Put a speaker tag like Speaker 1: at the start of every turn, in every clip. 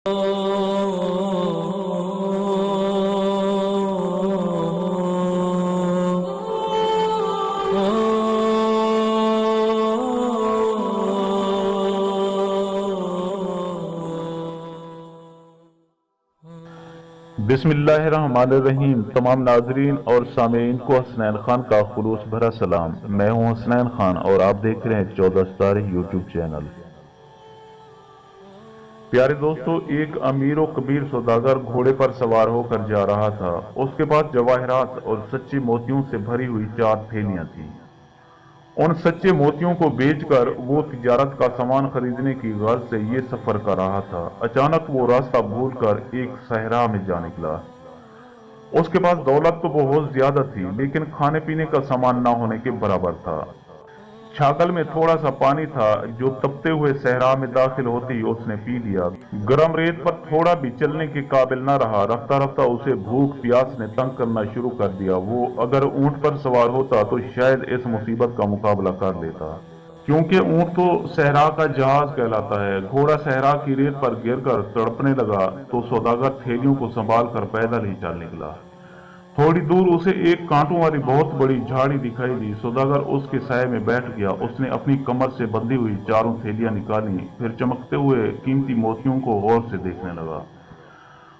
Speaker 1: بسم اللہ الرحمن الرحیم۔ تمام ناظرین اور سامعین کو حسنین خان کا خلوص بھرا سلام۔ میں ہوں حسنین خان اور آپ دیکھ رہے ہیں 14 ستارے یوٹیوب چینل۔ پیارے دوستو، ایک امیر و کبیر سوداگر گھوڑے پر سوار ہو کر جا رہا تھا۔ اس کے پاس جواہرات اور سچے موتیوں سے بھری ہوئی 4 تھیلیاں تھیں۔ ان سچے موتیوں کو بیچ کر وہ تجارت کا سامان خریدنے کی غرض سے یہ سفر کر رہا تھا۔ اچانک وہ راستہ بھول کر ایک صحرا میں جا نکلا۔ اس کے پاس دولت تو بہت زیادہ تھی، لیکن کھانے پینے کا سامان نہ ہونے کے برابر تھا۔ چھاگل میں تھوڑا سا پانی تھا جو تپتے ہوئے صحرا میں داخل ہوتے ہی اس نے پی لیا۔ گرم ریت پر تھوڑا بھی چلنے کے قابل نہ رہا۔ رفتہ رفتہ اسے بھوک پیاس نے تنگ کرنا شروع کر دیا۔ وہ اگر اونٹ پر سوار ہوتا تو شاید اس مصیبت کا مقابلہ کر لیتا، کیونکہ اونٹ تو صحرا کا جہاز کہلاتا ہے۔ گھوڑا صحرا کی ریت پر گر کر تڑپنے لگا تو سوداگر تھیلیوں کو سنبھال کر پیدل ہی چل نکلا۔ تھوڑی دور اسے ایک کانٹوں والی بہت بڑی جھاڑی دکھائی دی۔ سوداگر اس کے سائے میں بیٹھ گیا۔ اس نے اپنی کمر سے بندھی ہوئی 4 تھیلیاں نکالیں، پھر چمکتے ہوئے قیمتی موتیوں کو غور سے دیکھنے لگا۔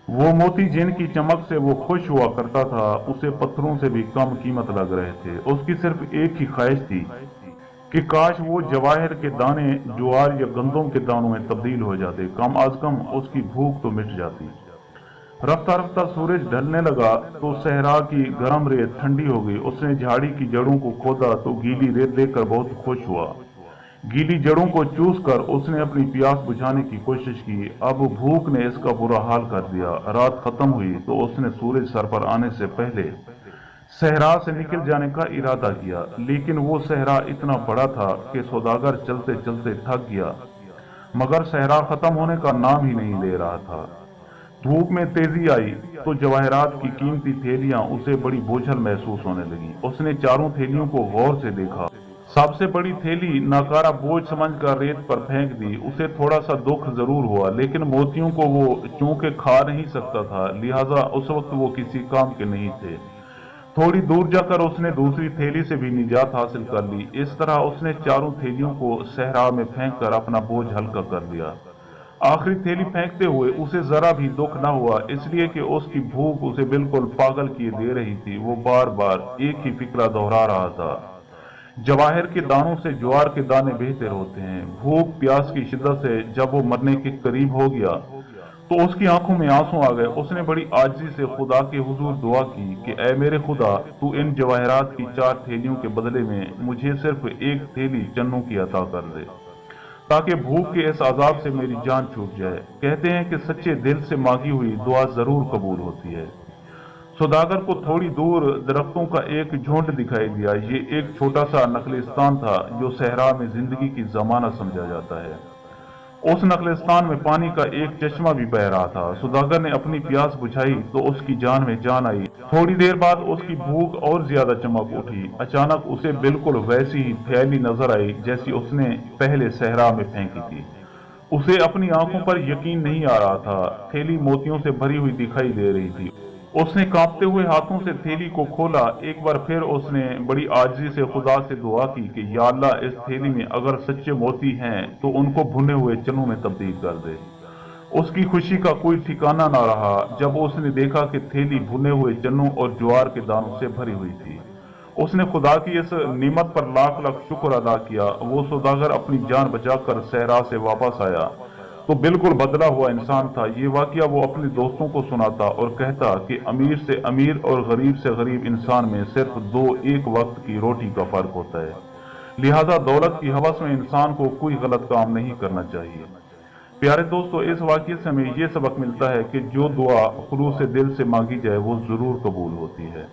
Speaker 1: وہ موتی جن کی چمک سے وہ خوش ہوا کرتا تھا، اسے پتھروں سے بھی کم قیمت لگ رہے تھے۔ اس کی صرف ایک ہی خواہش تھی کہ کاش وہ جواہر کے دانے جوار یا گندم کے دانوں میں تبدیل ہو جاتے، کم از کم اس کی بھوک تو مٹ جاتی۔ رفتہ رفتہ سورج ڈھلنے لگا تو صحرا کی گرم ریت ٹھنڈی ہو گئی۔ اس نے جھاڑی کی جڑوں کو کھودا تو گیلی ریت دیکھ کر بہت خوش ہوا۔ گیلی جڑوں کو چوس کر اس نے اپنی پیاس بجھانے کی کوشش کی۔ اب بھوک نے اس کا برا حال کر دیا۔ رات ختم ہوئی تو اس نے سورج سر پر آنے سے پہلے صحرا سے نکل جانے کا ارادہ کیا، لیکن وہ صحرا اتنا بڑا تھا کہ سوداگر چلتے چلتے تھک گیا، مگر صحرا ختم ہونے کا نام ہی نہیں لے رہا تھا۔ دھوپ میں تیزی آئی تو جواہرات کی قیمتی تھیلیاں اسے بڑی بوجھل محسوس ہونے لگیں۔ اس نے 4 تھیلیوں کو غور سے دیکھا۔ سب سے بڑی تھیلی ناکارہ بوجھ سمجھ کر ریت پر پھینک دی۔ اسے تھوڑا سا دکھ ضرور ہوا، لیکن موتیوں کو وہ چونکہ کھا نہیں سکتا تھا، لہٰذا اس وقت وہ کسی کام کے نہیں تھے۔ تھوڑی دور جا کر اس نے دوسری تھیلی سے بھی نجات حاصل کر لی۔ اس طرح اس نے 4 تھیلیوں کو صحرا میں پھینک کر اپنا بوجھ ہلکا کر لیا۔ آخری تھیلی پھینکتے ہوئے اسے ذرا بھی دکھ نہ ہوا، اس لیے کہ اس کی بھوک اسے بالکل پاگل کیے دے رہی تھی۔ وہ بار بار ایک ہی فکرہ دہرا رہا تھا، جواہر کے دانوں سے جوار کے دانے بہتر ہوتے ہیں۔ بھوک پیاس کی شدت سے جب وہ مرنے کے قریب ہو گیا تو اس کی آنکھوں میں آنسو آ گئے۔ اس نے بڑی عاجزی سے خدا کے حضور دعا کی کہ اے میرے خدا، تو ان جواہرات کی 4 تھیلیوں کے بدلے میں مجھے صرف 1 تھیلی چنوں کی عطا کر دے، تاکہ بھوک کے اس عذاب سے میری جان چھوٹ جائے۔ کہتے ہیں کہ سچے دل سے مانگی ہوئی دعا ضرور قبول ہوتی ہے۔ سوداگر کو تھوڑی دور درختوں کا ایک جھنڈ دکھائی دیا۔ یہ ایک چھوٹا سا نخلستان تھا جو صحرا میں زندگی کی ضمانت سمجھا جاتا ہے۔ اس نخلستان میں پانی کا ایک چشمہ بھی بہہ رہا تھا۔ سوداگر نے اپنی پیاس بجھائی تو اس کی جان میں جان آئی۔ تھوڑی دیر بعد اس کی بھوک اور زیادہ چمک اٹھی۔ اچانک اسے بالکل ویسی ہی تھیلی نظر آئی جیسی اس نے پہلے صحرا میں پھینکی تھی۔ اسے اپنی آنکھوں پر یقین نہیں آ رہا تھا۔ تھیلی موتیوں سے بھری ہوئی دکھائی دے رہی تھی۔ اس نے کانپتے ہوئے ہاتھوں سے تھیلی کو کھولا۔ ایک بار پھر اس نے بڑی عاجزی سے خدا سے دعا کی کہ یا اللہ، اس تھیلی میں اگر سچے موتی ہیں تو ان کو بھنے ہوئے چنوں میں تبدیل کر دے۔ اس کی خوشی کا کوئی ٹھکانہ نہ رہا جب اس نے دیکھا کہ تھیلی بھنے ہوئے چنوں اور جوار کے دانوں سے بھری ہوئی تھی۔ اس نے خدا کی اس نعمت پر لاکھ لاکھ شکر ادا کیا۔ وہ سوداگر اپنی جان بچا کر صحرا سے واپس آیا تو بالکل بدلا ہوا انسان تھا۔ یہ واقعہ وہ اپنے دوستوں کو سناتا اور کہتا کہ امیر سے امیر اور غریب سے غریب انسان میں صرف 2 ایک وقت کی روٹی کا فرق ہوتا ہے، لہذا دولت کی ہوس میں انسان کو کوئی غلط کام نہیں کرنا چاہیے۔ پیارے دوستو، اس واقعے سے ہمیں یہ سبق ملتا ہے کہ جو دعا خلوص دل سے مانگی جائے وہ ضرور قبول ہوتی ہے۔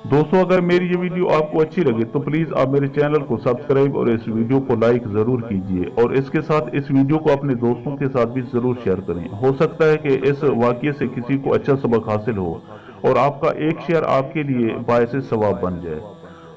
Speaker 1: دوستو، اگر میری یہ ویڈیو آپ کو اچھی لگے تو پلیز آپ میرے چینل کو سبسکرائب اور اس ویڈیو کو لائک ضرور کیجئے، اور اس کے ساتھ اس ویڈیو کو اپنے دوستوں کے ساتھ بھی ضرور شیئر کریں۔ ہو سکتا ہے کہ اس واقعے سے کسی کو اچھا سبق حاصل ہو اور آپ کا ایک شیئر آپ کے لیے باعث ثواب بن جائے۔